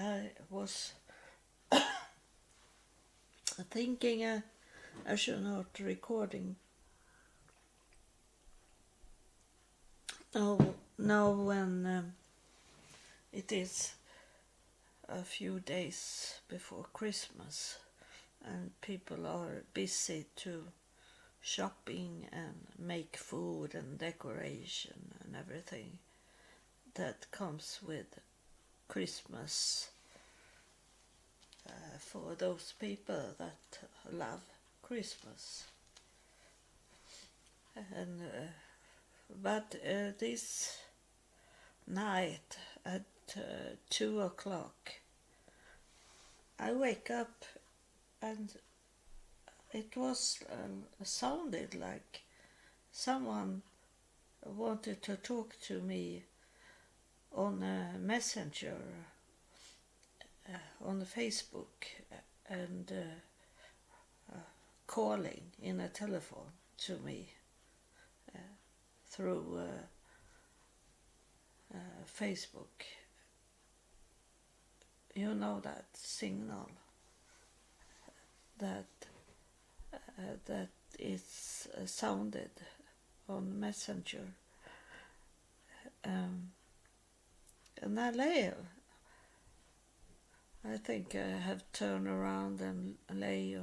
I was thinking I should not recording now when it is a few days before Christmas and people are busy to shopping and make food and decoration and everything that comes with Christmas for those people that love Christmas. And but this night at 2 o'clock, I wake up and it was sounded like someone wanted to talk to me on a messenger on Facebook and calling in a telephone to me through Facebook. You know that signal that that is sounded on messenger, and I think I have turned around and lay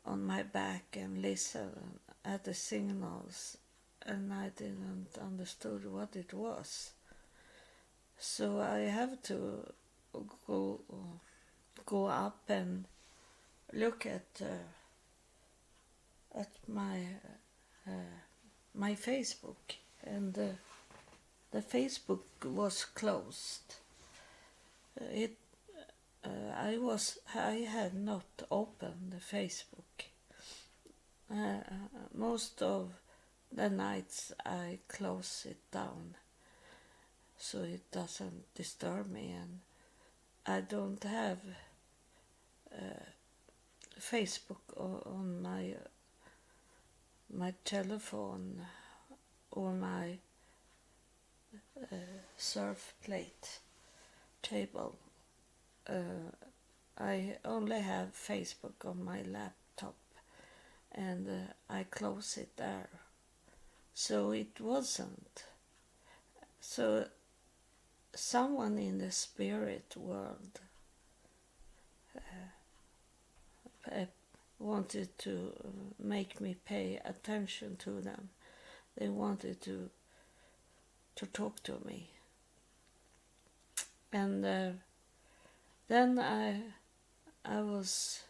on my back and listen at the signals, and I didn't understood what it was. So I have to go up and look at my Facebook, and the Facebook was closed. I had not opened the Facebook. Most of the nights I close it down so it doesn't disturb me, and I don't have Facebook on my telephone or my surf plate table. I only have Facebook on my laptop, and I close it there. So it wasn't. So someone in the spirit world wanted to make me pay attention to them. They wanted to talk to me. And then I was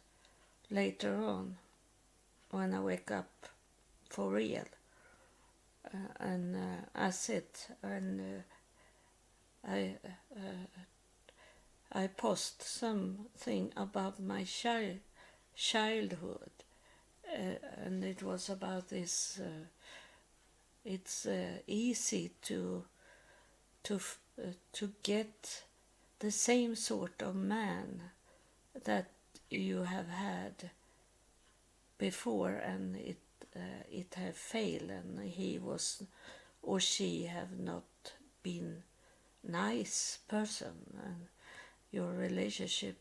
later on, when I wake up for real, and I sit and I post something about my childhood, and it was about this. It's easy to get the same sort of man that you have had before, and it have failed, and he was or she have not been nice person, and your relationship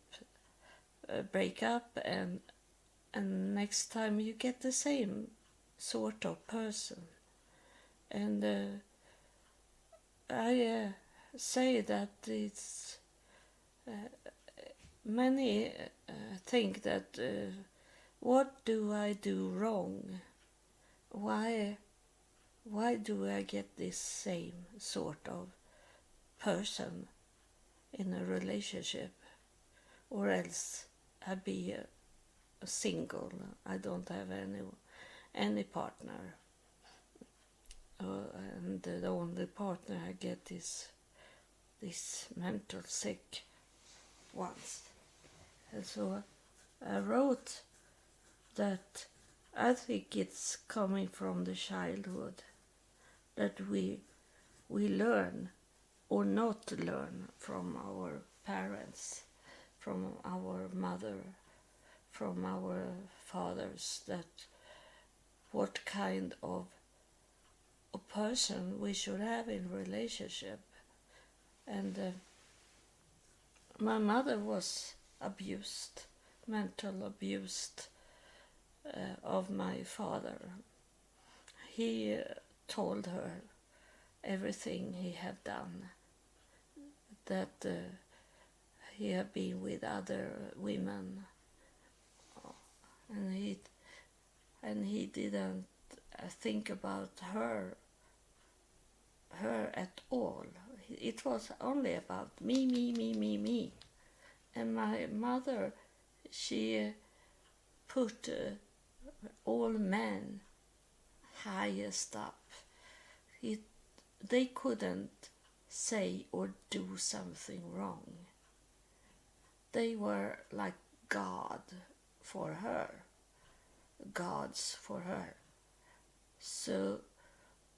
break up, and next time you get the same sort of person. And I say that it's many think that what do I do wrong? Why do I get this same sort of person in a relationship, or else I be a single? I don't have any partner, and the only partner I get is this mental sick ones. And so I wrote that I think it's coming from the childhood that we learn or not learn from our parents, from our mother, from our fathers, that what kind of a person we should have in relationship. And my mother was abused, mental abused of my father. He told her everything he had done, that he had been with other women, and he didn't think about her at all. It was only about me, me, me, me, me. And my mother, she put all men highest up. They couldn't say or do something wrong. They were like God for her, gods for her. So,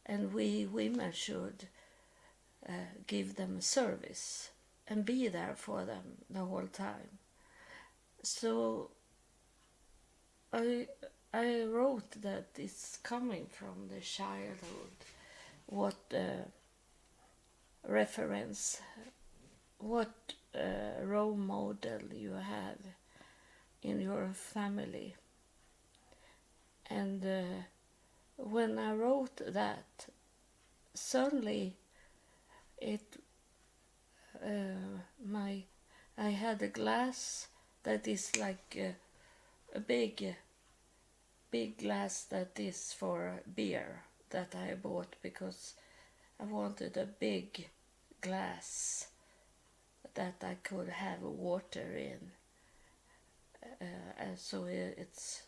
and we women should give them service and be there for them the whole time. So I wrote that it's coming from the childhood. What reference, what role model you have in your family. And when I wrote that, suddenly it I had a glass that is like a big glass that is for beer that I bought because I wanted a big glass that I could have water in. So it's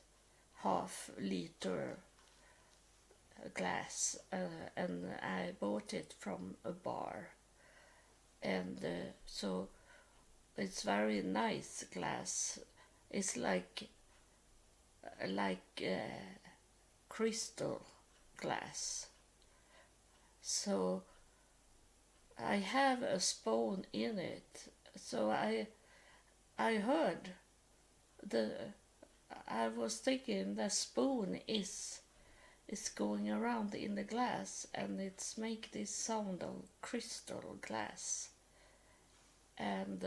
half-liter glass, and I bought it from a bar. And so it's very nice glass. It's like crystal glass. So I have a spoon in it. So I heard I was thinking the spoon is going around in the glass, and it's make this sound of crystal glass. And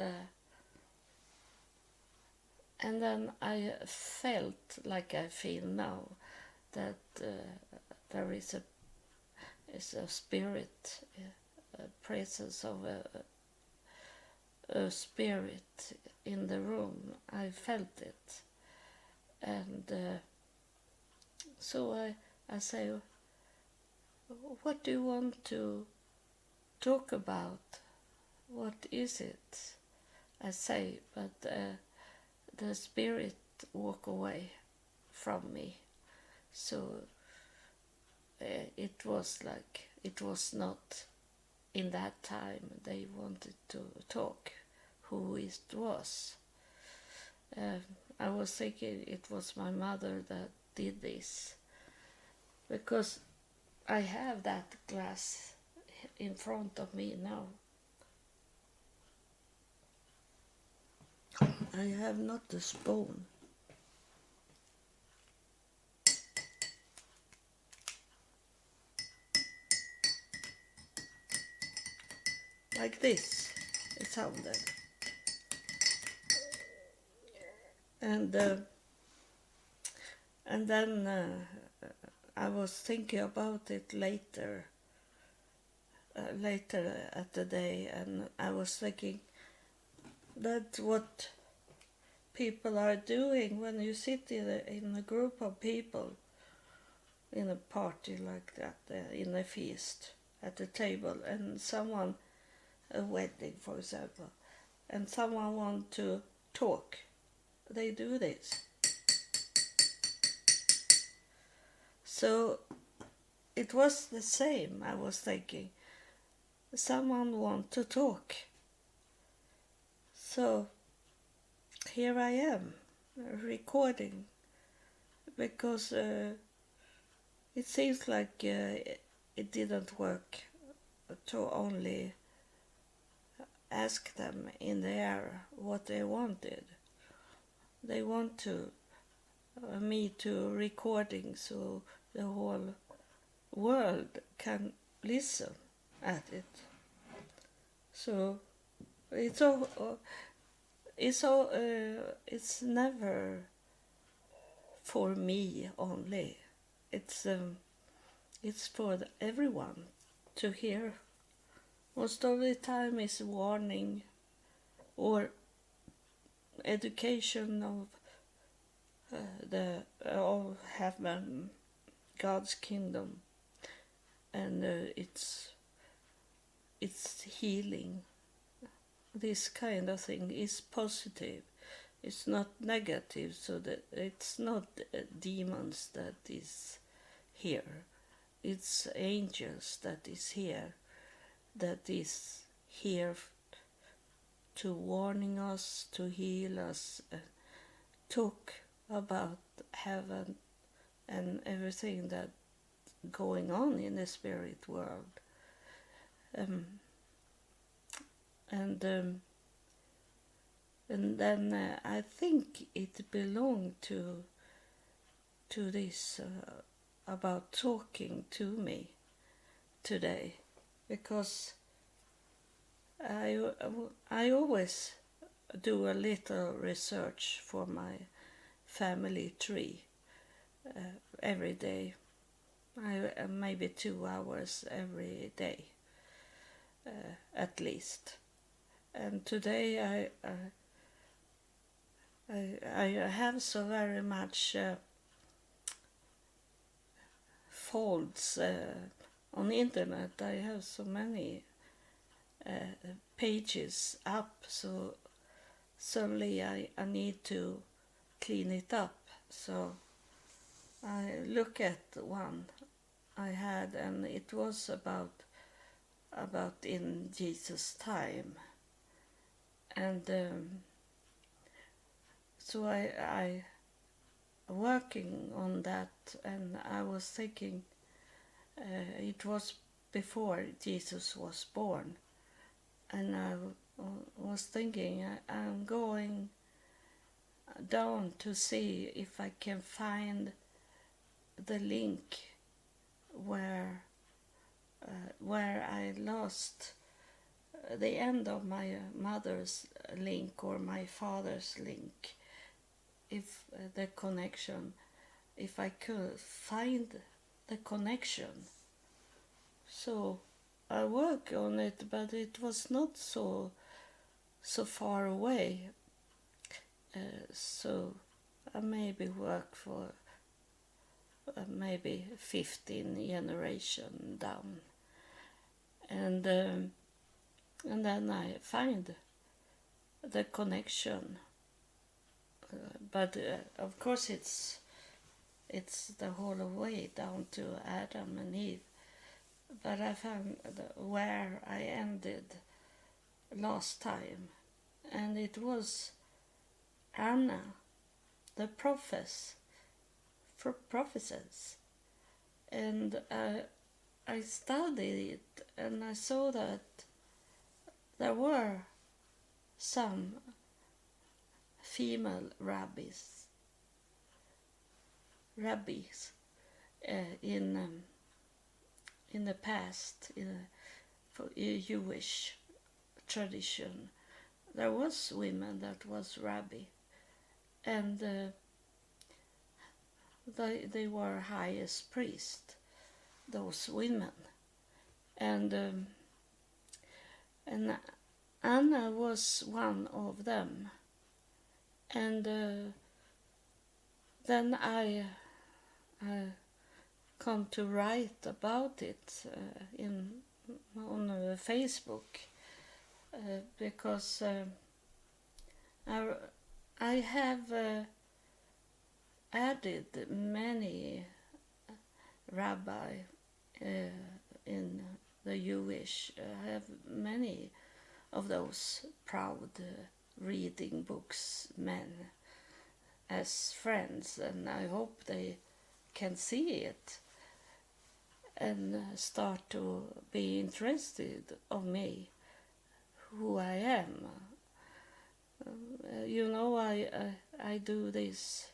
then I felt like I feel now that there is a spirit, a presence of a spirit in the room. I felt it, and so I say, what do you want to talk about? What is it? I say, but the spirit walk away from me. So it was like, it was not in that time they wanted to talk who it was. I was thinking it was my mother that did this, because I have that glass in front of me now. I have not the spoon. Like this, it sounded. And then I was thinking about it later at the day, and I was thinking that what people are doing when you sit in a group of people in a party like that, in a feast at a table, and someone, a wedding for example, and someone want to talk, they do this. So it was the same. I was thinking, someone want to talk, so here I am recording, because it seems like it didn't work to only ask them in the air what they wanted. They want to me to recording so the whole world can listen at it. So it's it's never for me only. It's for everyone to hear. Most of the time is warning or education of heaven, God's kingdom, and it's healing. This kind of thing is positive. It's not negative, so that it's not demons that is here. It's angels that is here, that is here to warning us, to heal us, talk about heaven and everything that going on in the spirit world. And then I think it belonged to this about talking to me today, because I always do a little research for my family tree every day. Maybe 2 hours every day, at least. And today I have so very much folds on the internet. I have so many pages up, so suddenly I need to clean it up. So I look at one I had, and it was about in Jesus' time, and so I working on that, and I was thinking it was before Jesus was born, and I was thinking I'm going down to see if I can find the link where I lost the end of my mother's link or my father's link, if the connection, if I could find the connection. So I work on it, but it was not so far away. So I maybe work for maybe 15 generation down, and then I find the connection. But of course it's the whole way down to Adam and Eve. But I found where I ended last time, and it was Anna, the prophetess, and I studied it, and I saw that there were some female rabbis in the past, for Jewish tradition. There was women that was rabbi, and they were highest priest, those women, and Anna was one of them. And then I come to write about it on Facebook, because I have added many rabbi in the Jewish. I have many of those proud reading books men as friends, and I hope they can see it and start to be interested of me, who I am. I do this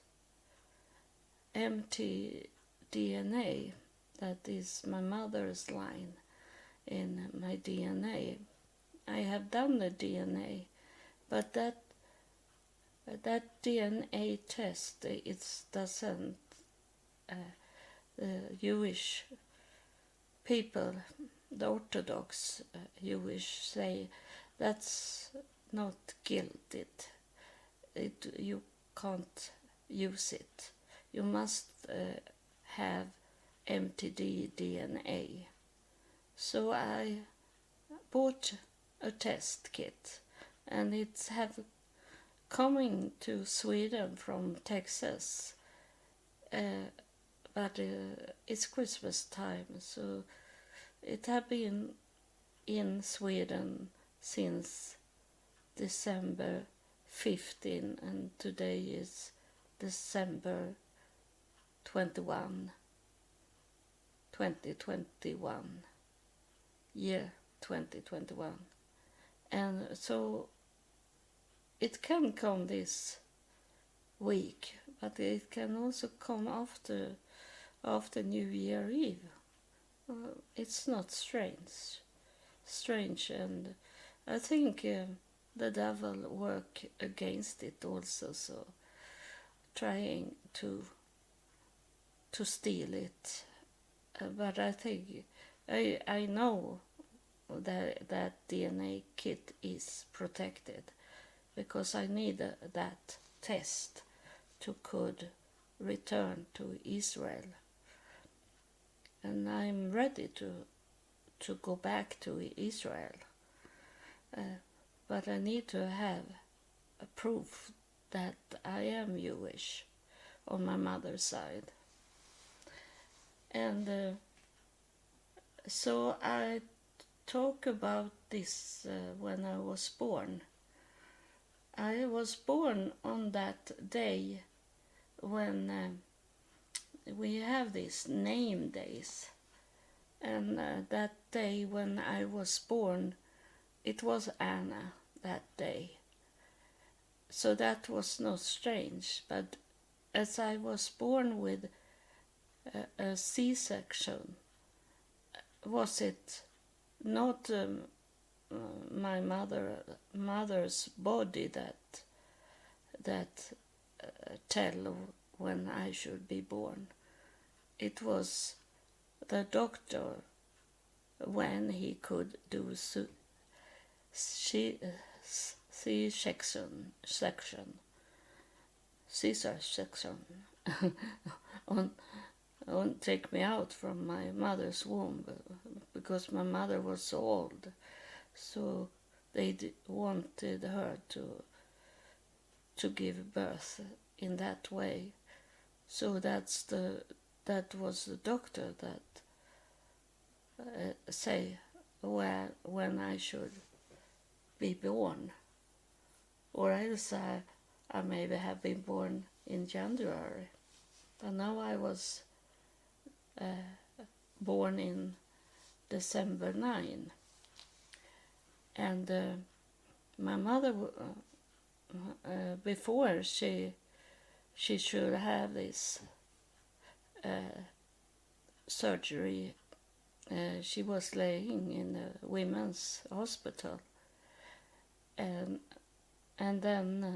empty DNA, that is my mother's line in my DNA. I have done the DNA, but that that DNA test, it doesn't, the Jewish people, the Orthodox Jewish, say that's not guilty. You can't use it. You must have MTD DNA. So I bought a test kit, and it's have coming to Sweden from Texas. But it's Christmas time, so it have been in Sweden since December 15, and today is December 21, 2021, year 2021. And so it can come this week, but it can also come after New Year Eve. It's not strange, and I think the devil work against it also, so trying to steal it. But I think I know that DNA kit is protected, because I need that test to could return to Israel, and I'm ready to go back to Israel, but I need to have a proof that I am Jewish on my mother's side. And so I talk about this when I was born. I was born on that day when we have these name days, and that day when I was born, it was Anna that day. So that was not strange, but as I was born with a C-section, was it not my mother's body that tell when I should be born? It was the doctor when he could do C-section, Caesar section, on take me out from my mother's womb, because my mother was so old, so they wanted her to give birth in that way. So that was the doctor that say when I should be born, or else I maybe have been born in January, but now I was born in December 9, and my mother before she should have this surgery, she was laying in a women's hospital, and then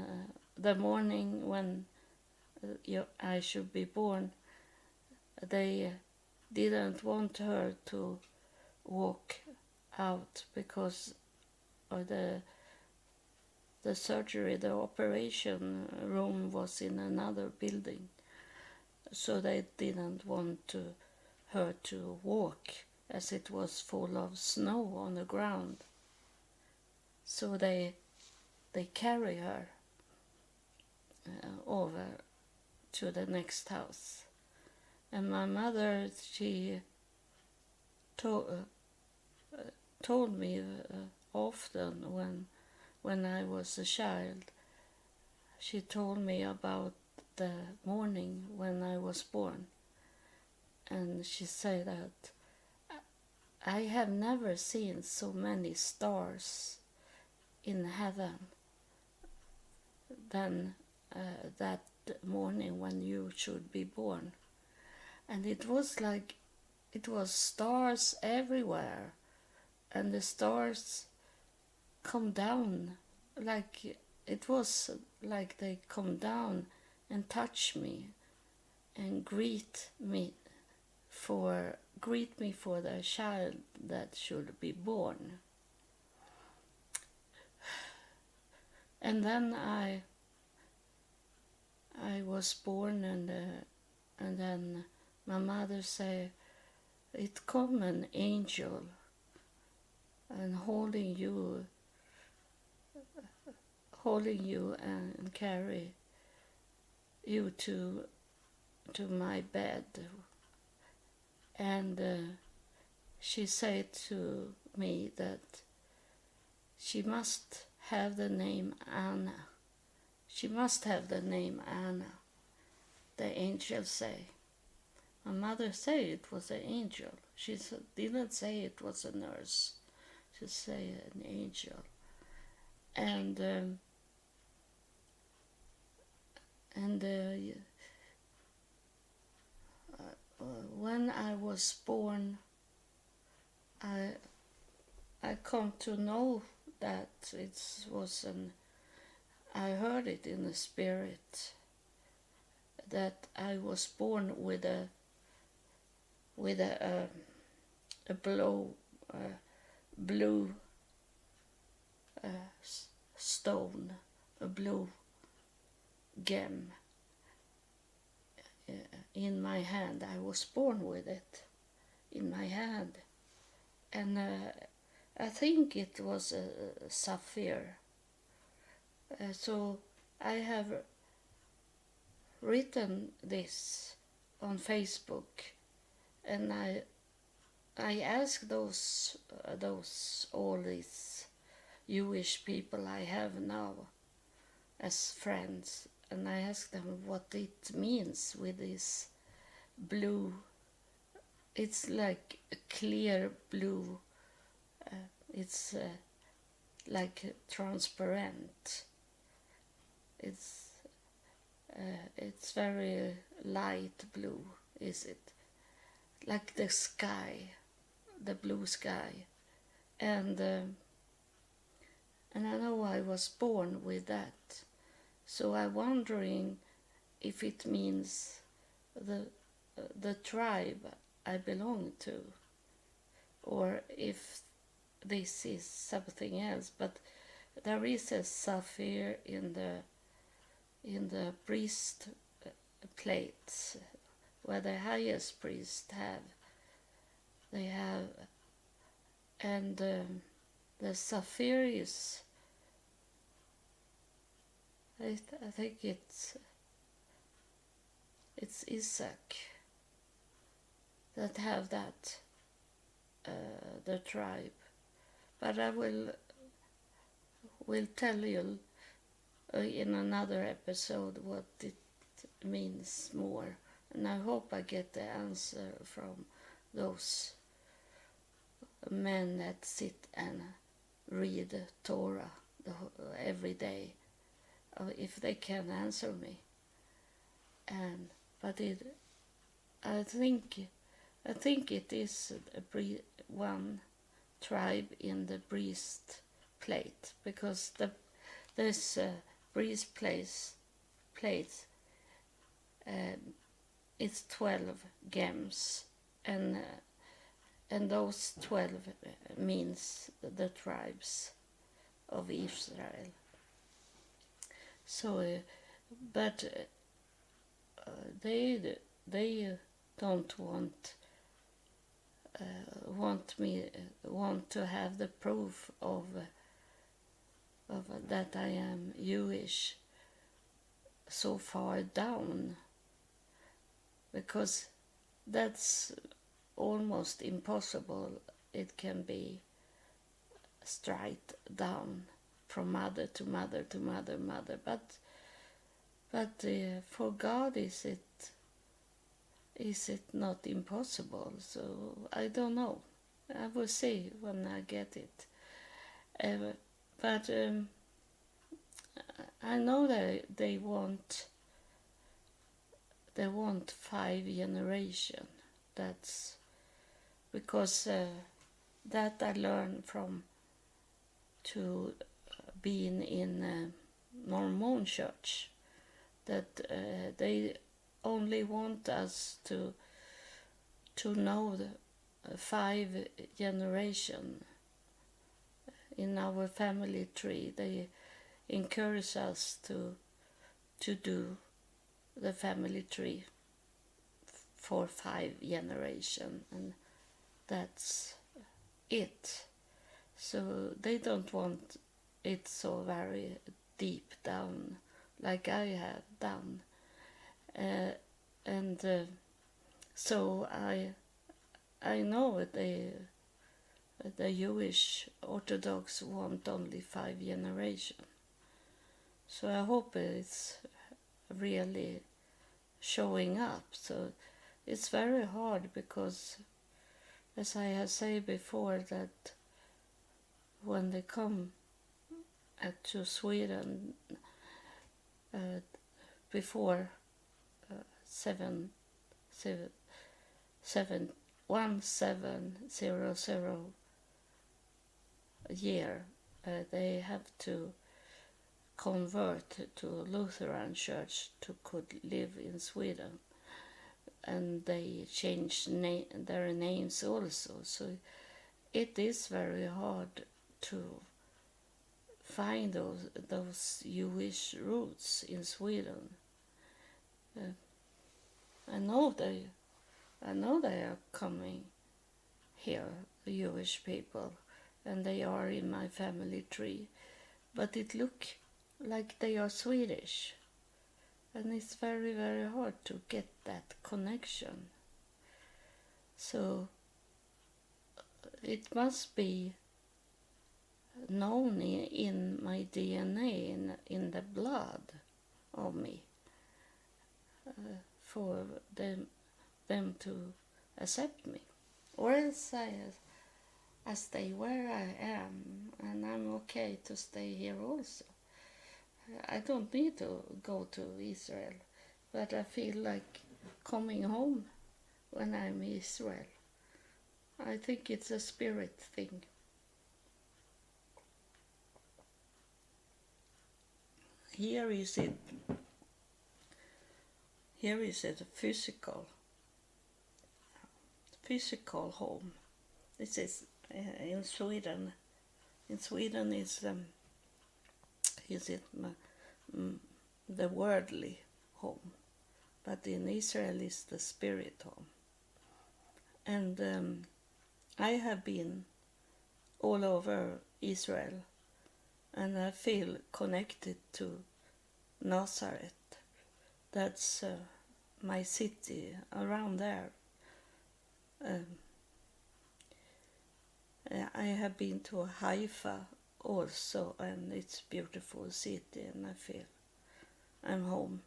the morning when I should be born, they didn't want her to walk out because of the surgery. The operation room was in another building, so they didn't want her to walk, as it was full of snow on the ground. So they carry her over to the next house. And my mother, she told me often when I was a child, she told me about the morning when I was born. And she said that I have never seen so many stars in heaven than that morning when you should be born. And it was like it was stars everywhere, and the stars come down like it was like they come down and touch me and greet me for the child that should be born. And then I was born, and then my mother said, "It come an angel and holding you and carry you to my bed." And she said to me that she must have the name Anna. She must have the name Anna, the angel say. My mother said it was an angel. She didn't say it was a nurse. She said an angel. And when I was born, I come to know that it was I heard it in the spirit that I was born with a blue stone, a blue gem in my hand. I was born with it in my hand, and I think it was a sapphire. So I have written this on Facebook, and I asked those all these Jewish people I have now as friends, and I asked them what it means with this blue. It's like a clear blue. It's like transparent. It's very light blue, is it? Like the sky, the blue sky, and I know I was born with that. So I'm wondering if it means the tribe I belong to, or if this is something else. But there is a sapphire in the priest plates where the highest priest they have, and the sapphire is, I think it's Isaac that have that, the tribe. But I will tell you in another episode what it means more, and I hope I get the answer from those men that sit and read Torah every day, if they can answer me. And but I think it is one tribe in the breast plate, because this breast plates, it's 12 gems, and those 12 means the tribes of Israel. So, but they don't want to have the proof of that I am Jewish so far down, because that's almost impossible. It can be straight down from mother to mother to mother, but for God is it not impossible? So I don't know. I will see when I get it. But I know that they want 5 generations. That's because that I learned from to being in Mormon church, that they only want us to know the 5 generation in our family tree. They encourage us to do the family tree for 5 generation, and that's it. So they don't want it so very deep down like I have done. And so I know the Jewish Orthodox want only 5 generation. So I hope it's really showing up. So it's very hard because, as I have said before, that when they come to Sweden before 1700 year, they have to convert to Lutheran church to could live in Sweden, and they change their names also. So it is very hard to find those Jewish roots in Sweden. I know they are coming here, the Jewish people, and they are in my family tree, but it look like they are Swedish, and it's very, very hard to get that connection. So it must be known in my DNA, in the blood of me, for them to accept me, or else I stay where I am, and I'm okay to stay here also. I don't need to go to Israel, but I feel like coming home when I'm in Israel. I think it's a spirit thing. Here is it a physical home. This is in Sweden. In Sweden is it the worldly home, but in Israel is the spirit home. And I have been all over Israel, and I feel connected to Nazareth. That's my city around there. I have been to Haifa also, and it's a beautiful city, and I feel I'm home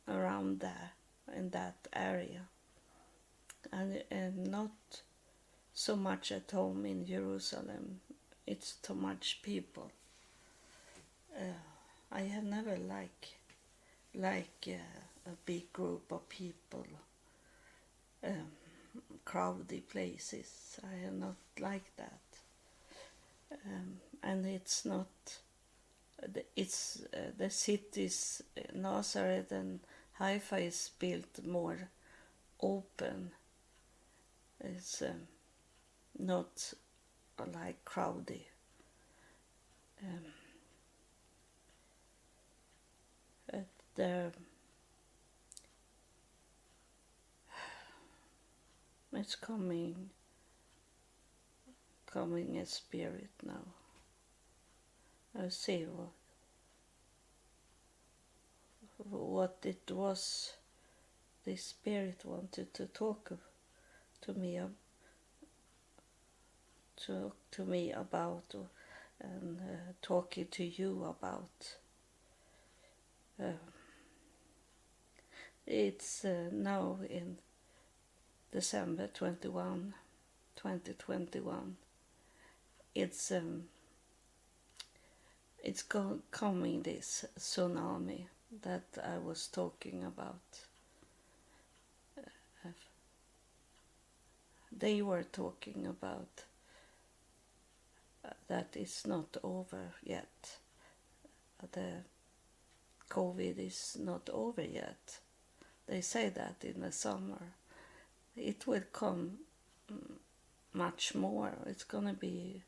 around there, in that area, and not so much at home in Jerusalem. It's too much people. I have never liked a big group of people, crowded places. I have not like that, and it's not. It's the cities Nazareth and Haifa is built more open. It's not like crowded. There, it's coming a spirit now. I see what it was this spirit wanted to talk to me about, and talking to you about. It's now in December 21, 2021. It's coming, this tsunami that I was talking about. They were talking about that it's not over yet. COVID is not over yet. They say that in the summer. It will come much more. It's gonna be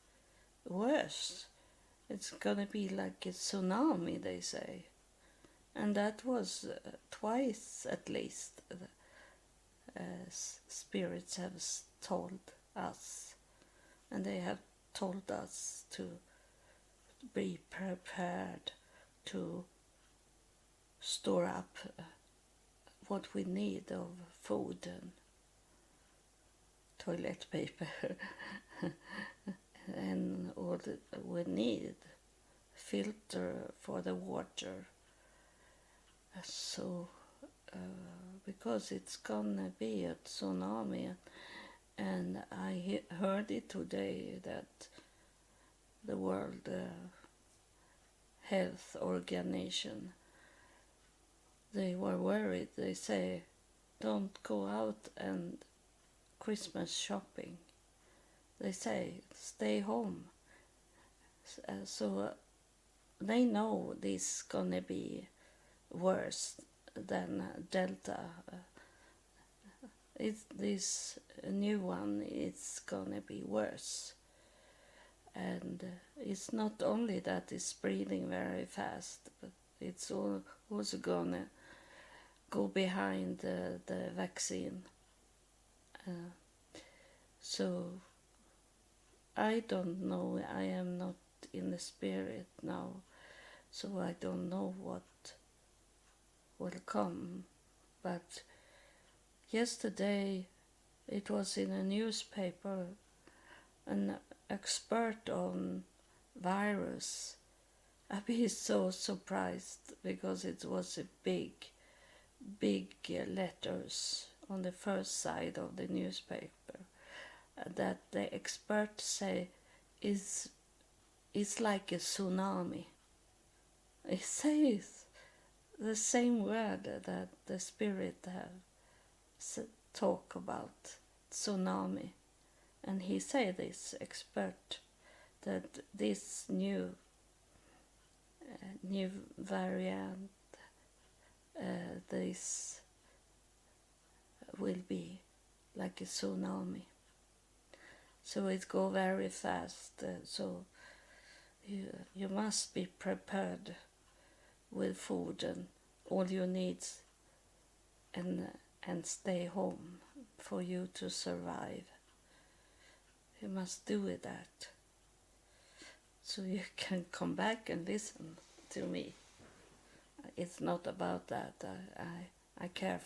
worse. It's gonna be like a tsunami, they say. And that was twice at least, spirits have told us. And they have told us to be prepared to store up what we need of food and toilet paper and all that we need, filter for the water. So because it's gonna be a tsunami, and I heard it today that the World Health Organization, they were worried. They say, don't go out and Christmas shopping. They say, stay home. So they know this is gonna be worse than Delta. This new one, it's gonna be worse. And it's not only that it's spreading very fast, but it's also gonna go behind the vaccine. So I don't know. I am not in the spirit now, so I don't know what will come. But yesterday it was in a newspaper, an expert on virus. I'd be so surprised because it was a big letters on the first side of the newspaper that the experts say is like a tsunami. It says the same word that the spirit have talk about, tsunami. And he say, this expert, that this new variant, this will be like a tsunami. So it go very fast. So you must be prepared with food and all you need, and stay home for you to survive. You must do it that, so you can come back and listen to me. It's not about that. I care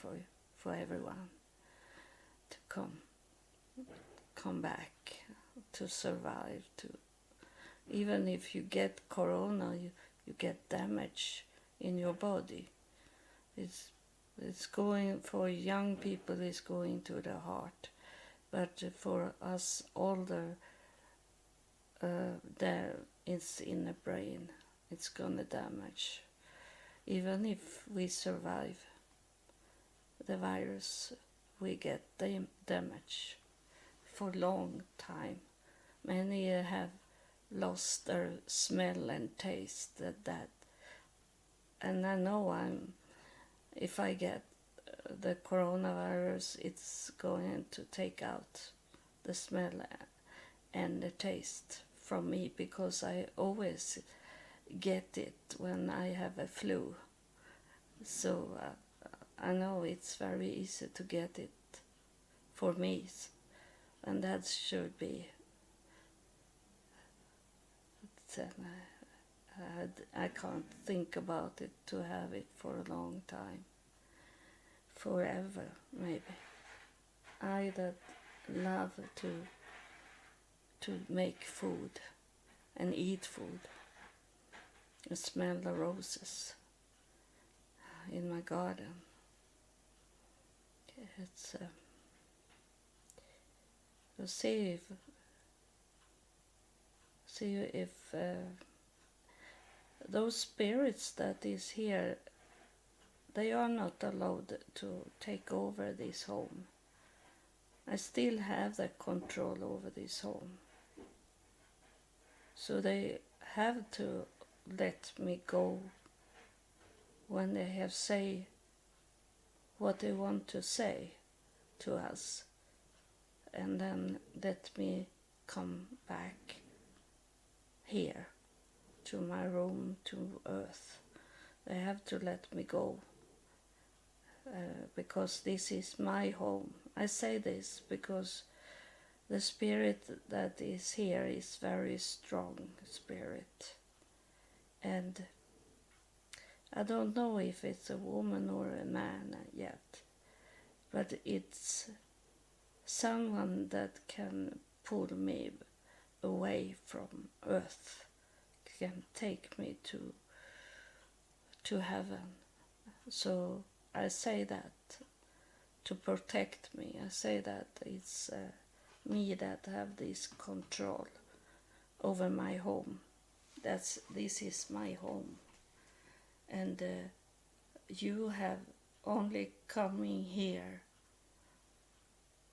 for everyone to come back, to survive. To even if you get corona, you get damage in your body. It's going for young people. It's going to the heart, but for us older, there it's in the brain. It's gonna damage. Even if we survive the virus, we get damage for a long time. Many have lost their smell and taste. That, and I know if I get the coronavirus, it's going to take out the smell and the taste from me, because I always get it when I have a flu. So I know it's very easy to get it for me, and that should be. I can't think about it to have it for a long time, forever maybe. I that love to make food and eat food and smell the roses in my garden. It's to see if those spirits that is here, they are not allowed to take over this home. I still have the control over this home. So they have to let me go when they have say what they want to say to us, and then let me come back here to my room, to earth. They have to let me go, because this is my home. I say this because the spirit that is here is very strong spirit, and I don't know if it's a woman or a man yet, but it's someone that can pull me away from earth, can take me to heaven. So I say that to protect me. I say that it's me that have this control over my home. This is my home, and you have only coming here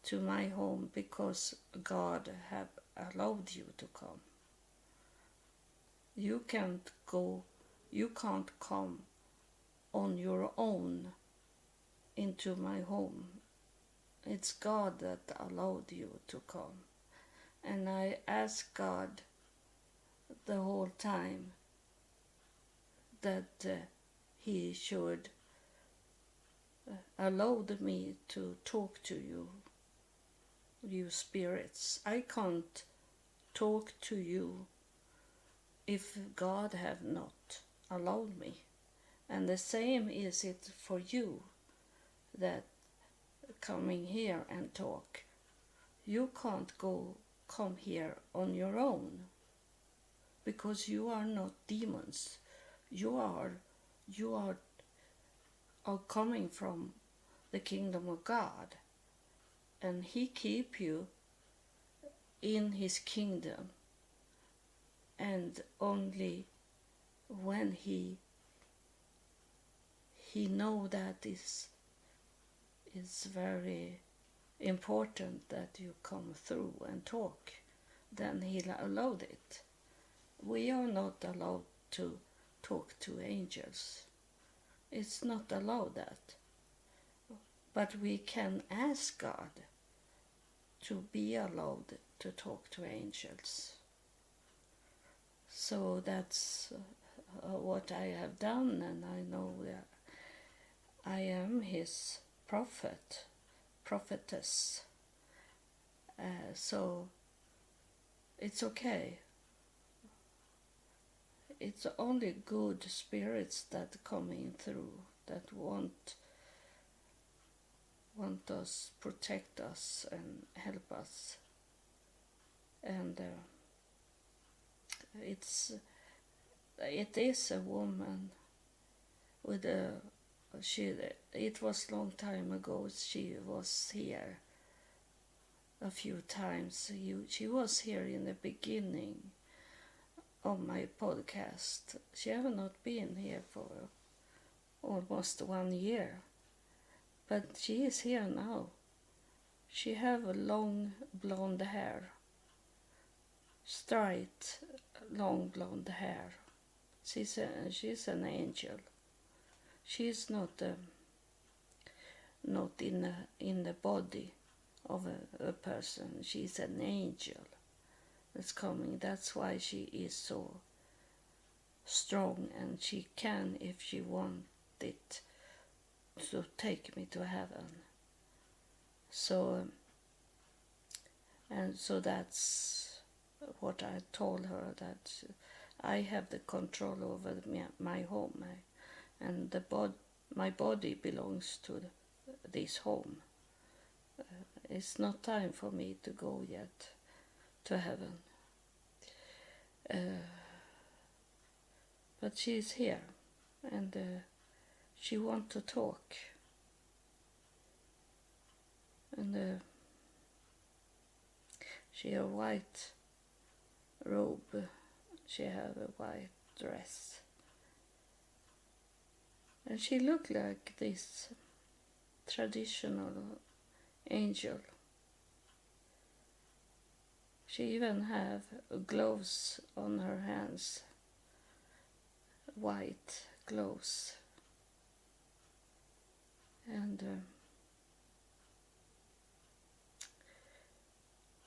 to my home because God have allowed you to come. You can't go, you can't come on your own into my home. It's God that allowed you to come. And I ask God the whole time that He should allow me to talk to you, you spirits. I can't talk to you if God have not allowed me. And the same is it for you that coming here and talk. You can't come here on your own, because you are not demons. You are coming from the kingdom of God, and He keep you in His kingdom, and only when He know that is very important that you come through and talk, then He'll allow it. We are not allowed to talk to angels. It's not allowed that. But we can ask God to be allowed to talk to angels. So that's what I have done, and I know that I am His prophetess. So it's okay. It's only good spirits that coming through, that want us, protect us, and help us. And it is a woman with it was long time ago. She was here a few times. She was here in the beginning of my podcast. She have not been here for almost 1 year, but she is here now. She have a long blonde hair, straight long blonde hair. She's an angel. She's not in the body of a person. She's an angel that's coming. That's why she is so strong, and she can, if she wants it, to take me to heaven. So that's what I told her, that I have the control over my home, and my body belongs to this home. It's not time for me to go yet to heaven. But she's here, and she wants to talk. And she have a white robe, she have a white dress. And she looked like this traditional angel. She even have gloves on her hands, white gloves. And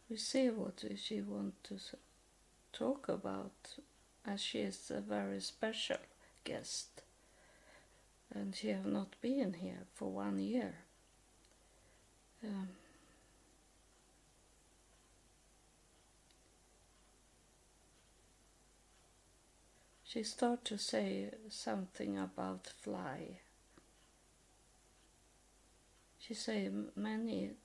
we see what she wants to talk about, as she is a very special guest, and she have not been here for 1 year. She start to say something about fly. She say many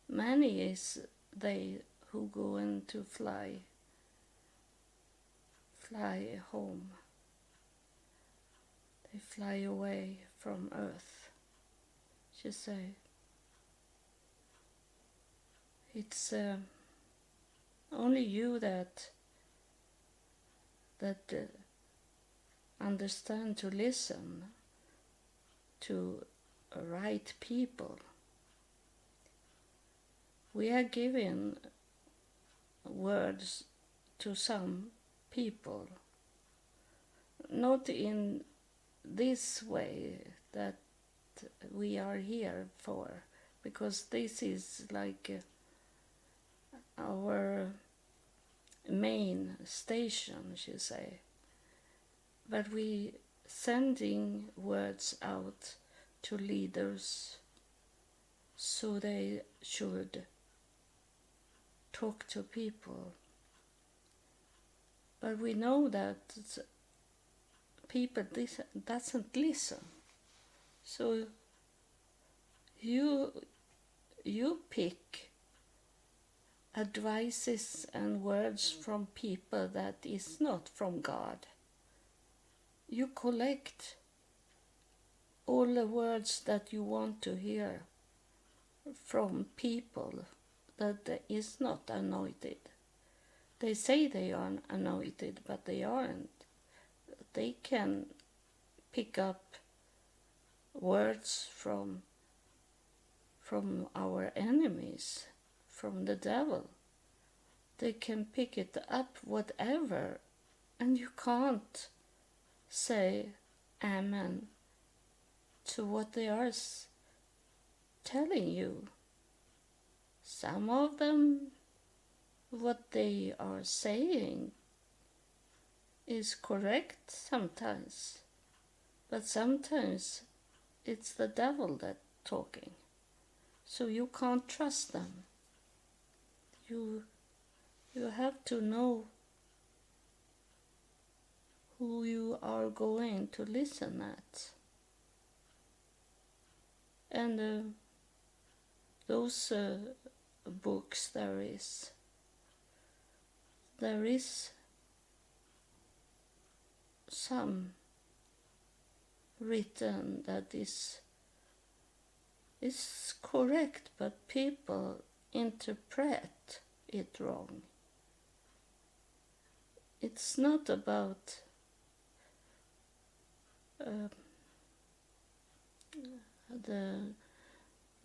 is they who go into fly home. They fly away from earth. She say it's only you that understand to listen to right people. We are giving words to some people, not in this way that we are here for, because this is like our main station, she say. But we sending words out to leaders so they should talk to people. But we know that people doesn't listen. So you pick advices and words from people that is not from God. You collect all the words that you want to hear from people that is not anointed. They say they are anointed, but they aren't. They can pick up words from our enemies, from the devil. They can pick it up, whatever, and you can't say amen to what they are telling you. Some of them, what they are saying is correct sometimes, but sometimes it's the devil that's talking. So you can't trust them. You have to know who you are going to listen at. And those books there is some written that is correct, but people interpret it wrong. It's not about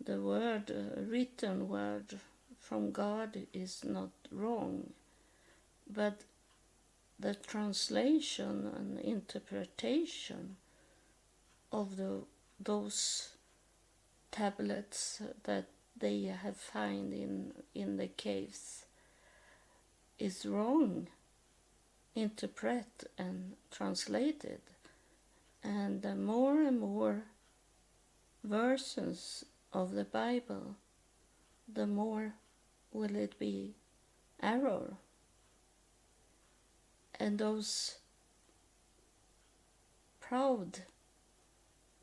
the word, written word from God is not wrong, but the translation and interpretation of those tablets that they have found in the caves is wrong, interpret and translated. And more and more versions of the Bible, the more will it be error. And those proud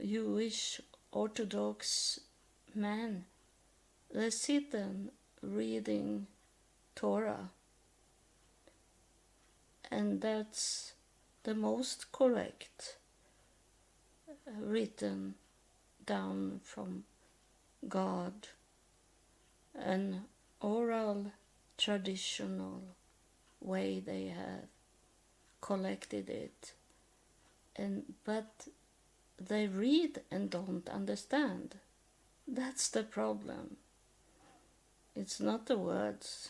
Jewish Orthodox men, they sit and reading Torah, and that's the most correct, written down from God, an oral, traditional way they have collected it, but they read and don't understand. That's the problem. It's not the words,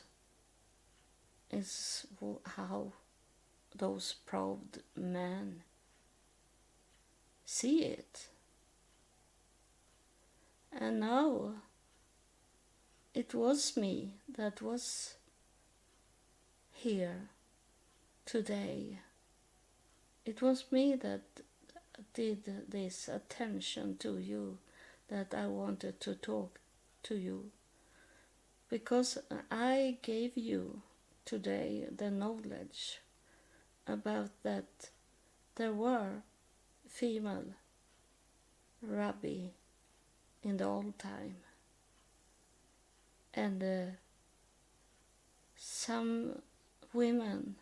it's how those proud men see it. And now it was me that was here today. It was me that did this attention to you, that I wanted to talk to you, because I gave you today the knowledge about that there were female rabbi in the old time, and some women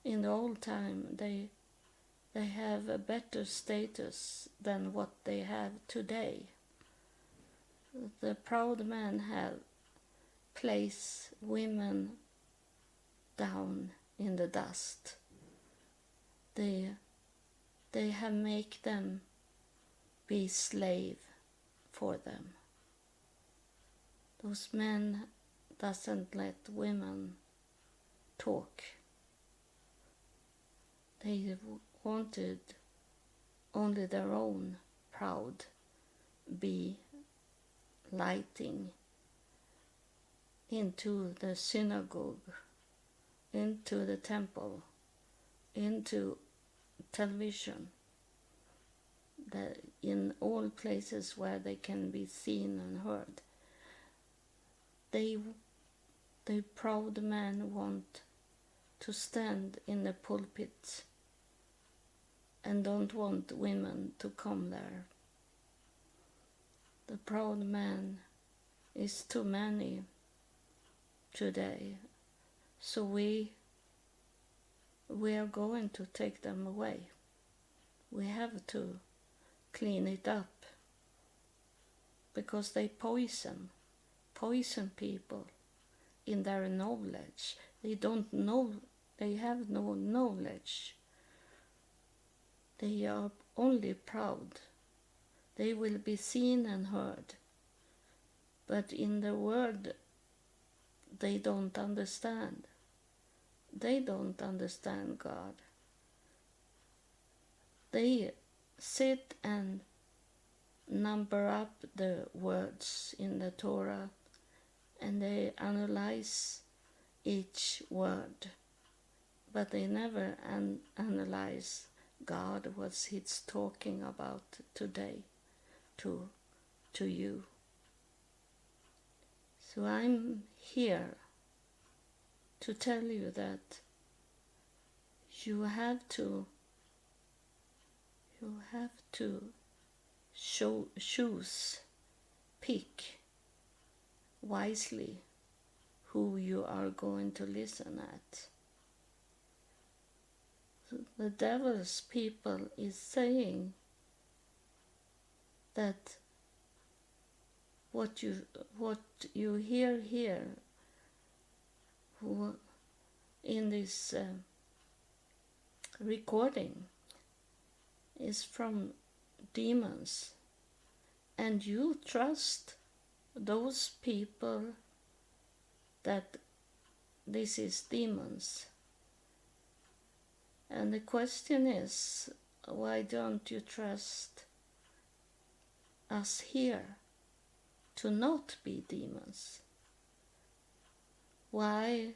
in the old time, they have a better status than what they have today. The proud men have placed women down in the dust. They have make them be slave for them. Those men doesn't let women talk. They wanted only their own proud be lighting into the synagogue, into the temple, into television, that in all places where they can be seen and heard. The proud men want to stand in the pulpit and don't want women to come there. The proud man is too many today, so we are going to take them away. We have to clean it up, because they poison people in their knowledge. They don't know, they have no knowledge. They are only proud. They will be seen and heard, but in the word they don't understand. They don't understand God. They sit and number up the words in the Torah, and they analyze each word, but they never analyze God, what He's talking about today to you. So I'm here to tell you that you have to choose, pick wisely who you are going to listen at. The devil's people is saying that what you hear here in this recording is from demons, and you trust those people that this is demons. And the question is, why don't you trust us here to not be demons? Why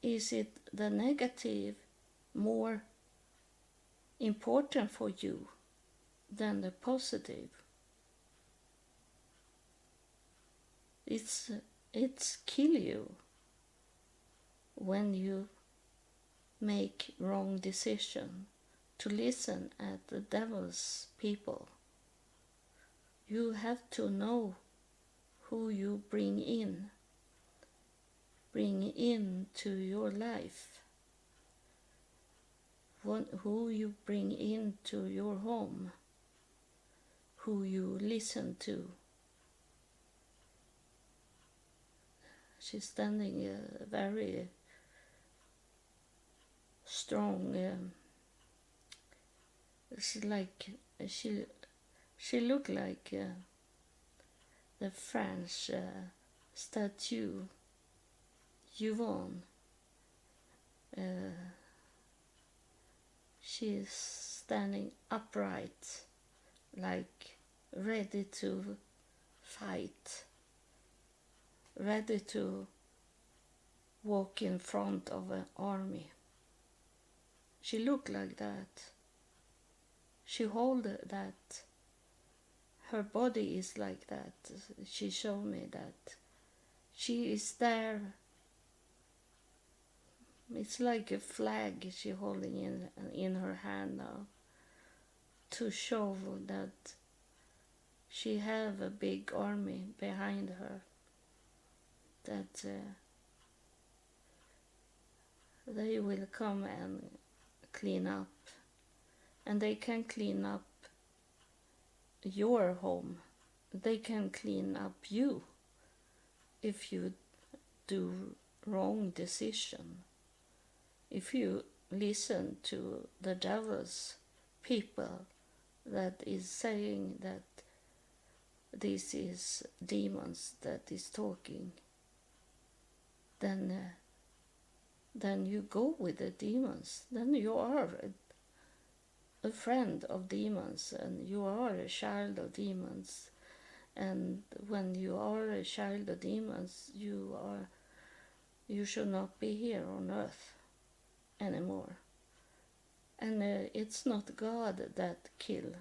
is it the negative more important for you than the positive? It's kill you when you make wrong decision to listen at the devil's people. You have to know who you bring into your life, who you bring into your home, who you listen to. She's standing very strong. She's like she looked like the French statue Yvonne. She's standing upright, like ready to fight, ready to walk in front of an army. She looked like that. She hold that. Her body is like that. She showed me that. She is there. It's like a flag she holding in her hand now, to show that she have a big army behind her, that they will come and clean up, and they can clean up your home. They can clean up you if you do wrong decision. If you listen to the devil's people that is saying that this is demons that is talking, then you go with the demons. Then you are a friend of demons, and you are a child of demons. And when you are a child of demons, you should not be here on earth anymore. And it's not God that kill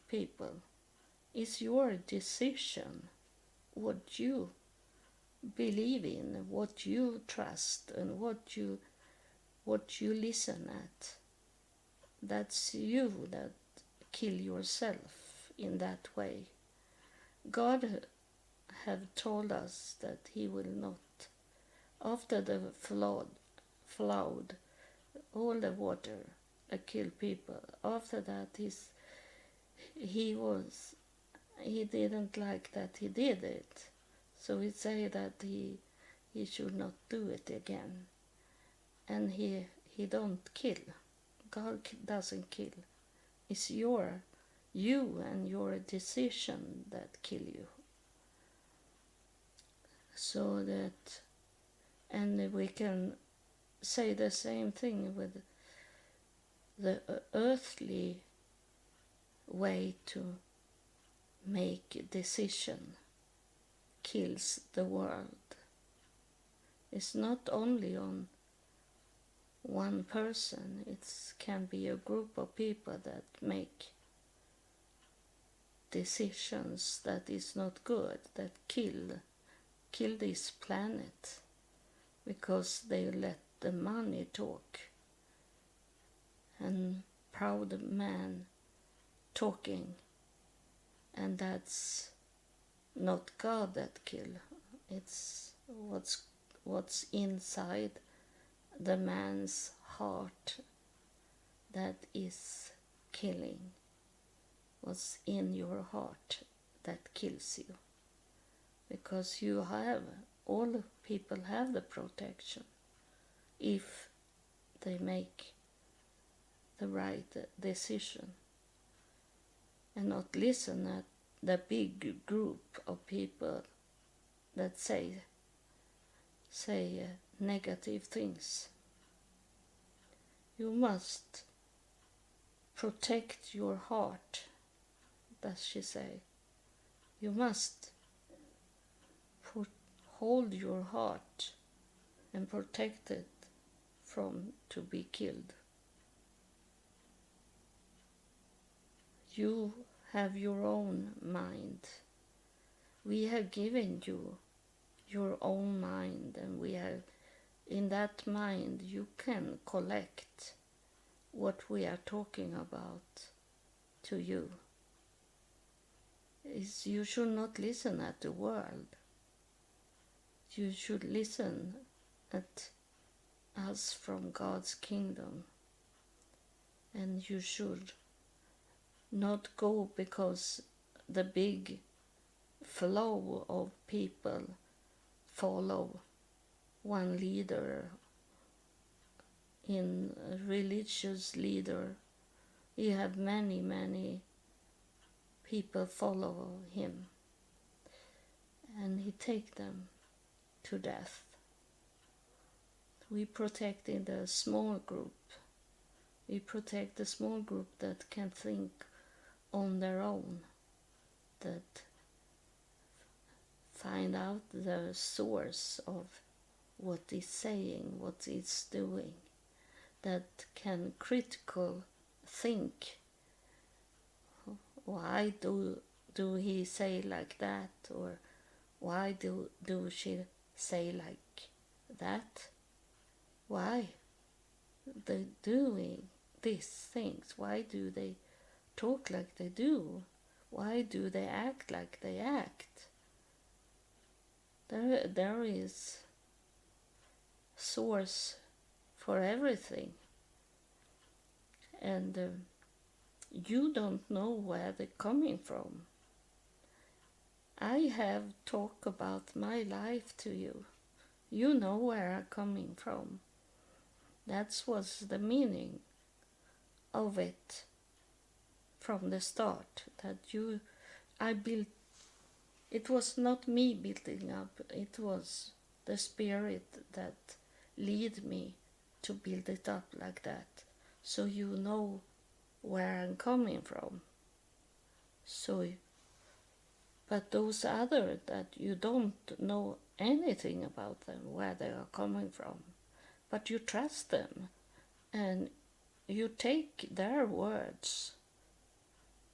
people. It's your decision what you believe in, what you trust, and what you listen at. That's you that kill yourself in that way. God have told us that he will not. After the flood, all the water kill people. After that, he didn't like that he did it, so he say that he should not do it again, and he don't kill. God doesn't kill. It's you and your decision that kill you. So that, and we can say the same thing with the earthly way to make a decision kills the world. It's not only on one person, it can be a group of people that make decisions that is not good, that kill this planet, because they let the money talk, and proud man talking, and that's not God that kill. It's what's inside the man's heart that is killing. What's in your heart that kills you, because all people have the protection if they make the right decision and not listen at the big group of people that say negative things. You must protect your heart, does she say. You must hold your heart and protect it from to be killed. You have your own mind. We have given you your own mind, and in that mind you can collect what we are talking about to you. You should not listen at the world. You should listen at us from God's kingdom, and you should not go because the big flow of people follow one leader, in a religious leader. You have many people follow him, and he take them to death. We protect in the small group. We protect the small group that can think on their own, that find out the source of what he's saying, what he's doing, that can critical think. Why do he say like that, or why do she say like that? Why they doing these things? Why do they talk like they do? Why do they act like they act? There is source for everything, and you don't know where they're coming from. I have talked about my life to you. You know where I'm coming from. That was the meaning of it from the start. I built. It was not me building up. It was the Spirit that lead me to build it up like that. So you know where I'm coming from. So, but those other that you don't know anything about them, where they are coming from, but you trust them and you take their words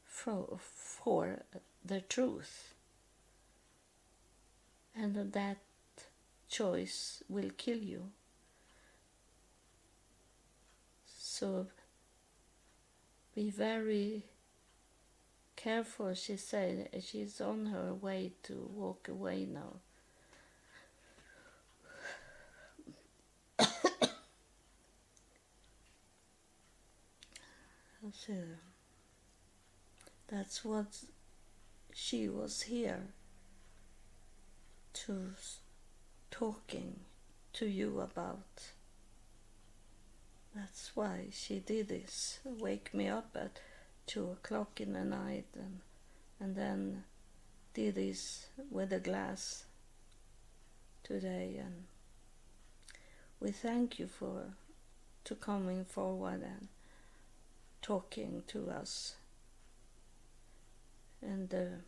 for the truth, and that choice will kill you. So be very careful, she said. She's on her way to walk away now. So that's what she was here to talking to you about. That's why she did this. Wake me up at 2:00 in the night and then did this with a glass today. And we thank you to coming forward and talking to us. And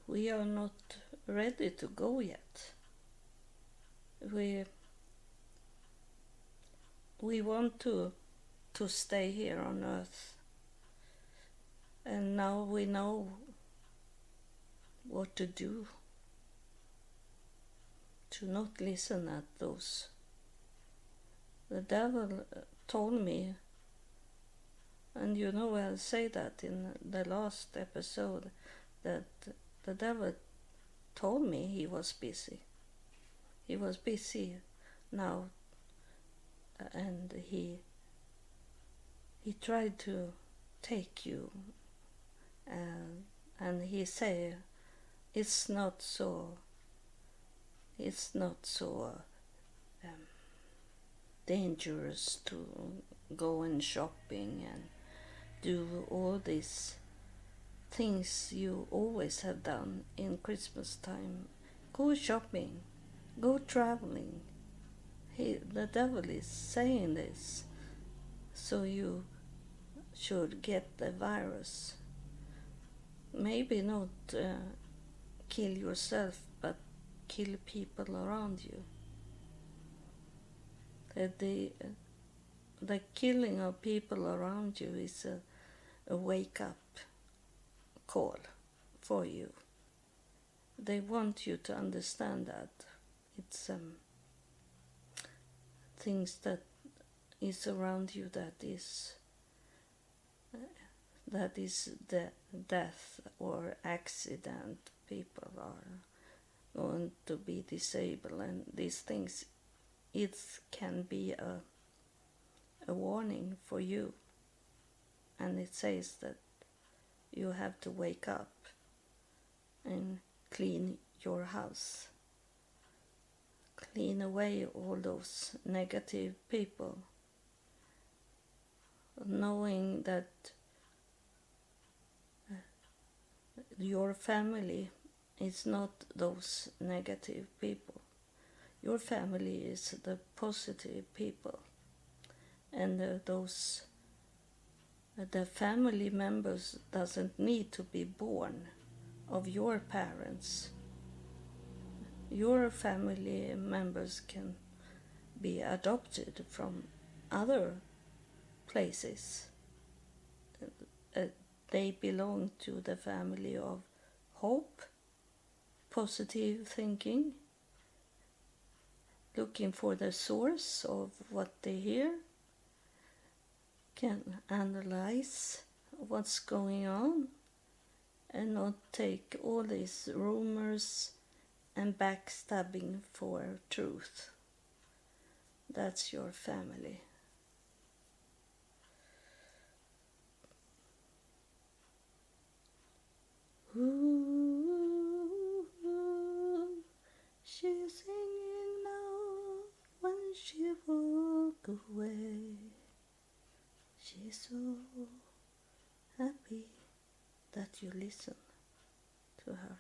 we are not ready to go yet. We want to stay here on earth, and now we know what to do, to not listen at those. The devil told me, and you know I'll say that in the last episode, that the devil told me he was busy. He was busy now, and he tried to take you, and he said it's not so dangerous to go and shopping and do all these things you always have done in Christmas time. Go shopping, go traveling. The devil is saying this, so you should get the virus. Maybe not kill yourself, but kill people around you. The killing of people around you is a wake-up call for you. They want you to understand that it's things that is around you that is the death or accident. People are going to be disabled, and these things, it can be a warning for you. And it says that you have to wake up and clean your house. Clean away all those negative people, knowing that your family is not those negative people. Your family is the positive people, and those The family members doesn't need to be born of your parents. Your family members can be adopted from other places. Uh, they belong to the family of hope, positive thinking, looking for the source of what they hear, can analyze what's going on, and not take all these rumors and backstabbing for truth. That's your family. Ooh, she's singing now when she walk away. She's so happy that you listen to her.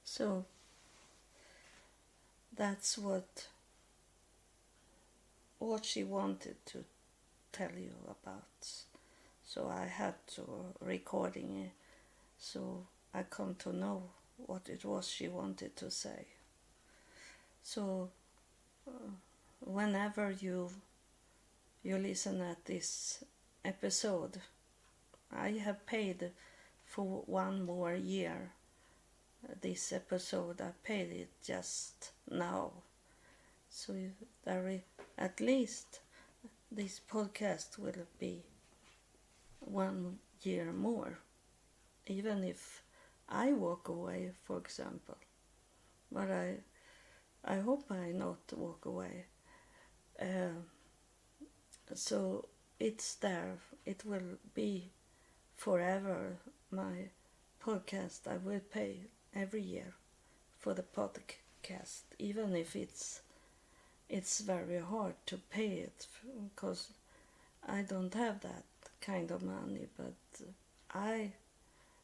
So that's what she wanted to tell you about. So I had to recording it, so I come to know what it was she wanted to say. So whenever you listen at this episode, I have paid for 1 more year. This episode I paid it just now, so there at least this podcast will be 1 year more, even if I walk away, for example. But I hope I not walk away. So it's there. It will be forever. My podcast, I will pay every year for the podcast, even if it's very hard to pay it, because I don't have that kind of money. But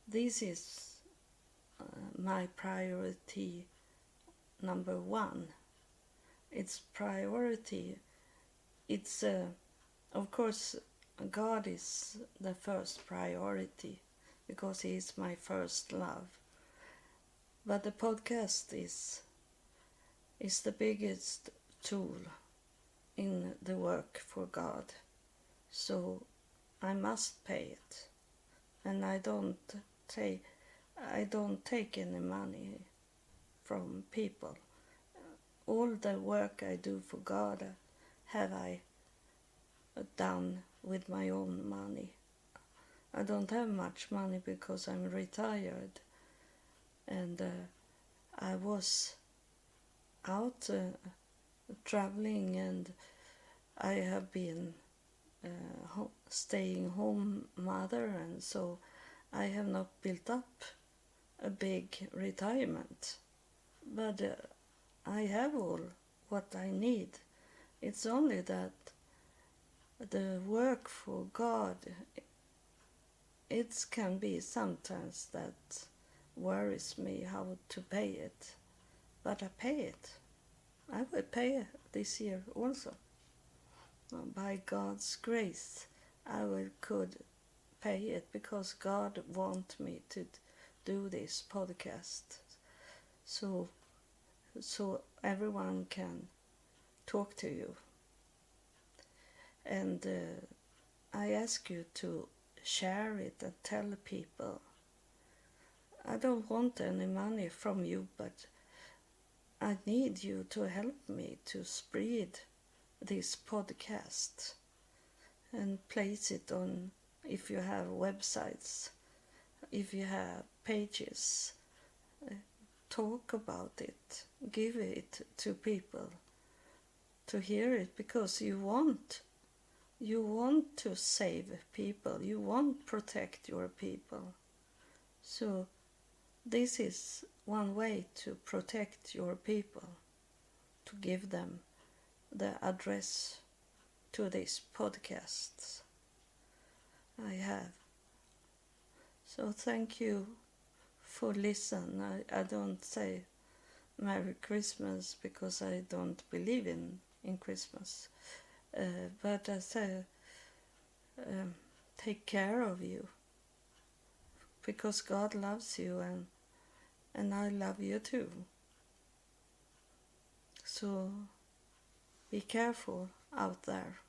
this is my priority number 1. It's priority. It's of course God is the first priority because He is my first love. But the podcast is the biggest tool in the work for God. So I must pay it, and I don't take any money from people. All the work I do for God have I done with my own money. I don't have much money because I'm retired, and I was out traveling, and I have been staying home mother, and so I have not built up a big retirement. But I have all what I need. It's only that the work for God, it can be sometimes that worries me how to pay it. But I pay it. I will pay this year also. By God's grace, I could pay it because God wants me to do this podcast. So everyone can talk to you. And I ask you to share it and tell people. I don't want any money from you, but I need you to help me to spread this podcast and place it on, if you have websites, if you have pages, talk about it, give it to people to hear it, because you want to save people, you want to protect your people. So this is one way to protect your people, to give them the address to these podcasts I have. So thank you for listening. I don't say Merry Christmas because I don't believe in in Christmas. But I say, take care of you, because God loves you, and I love you too. So be careful out there.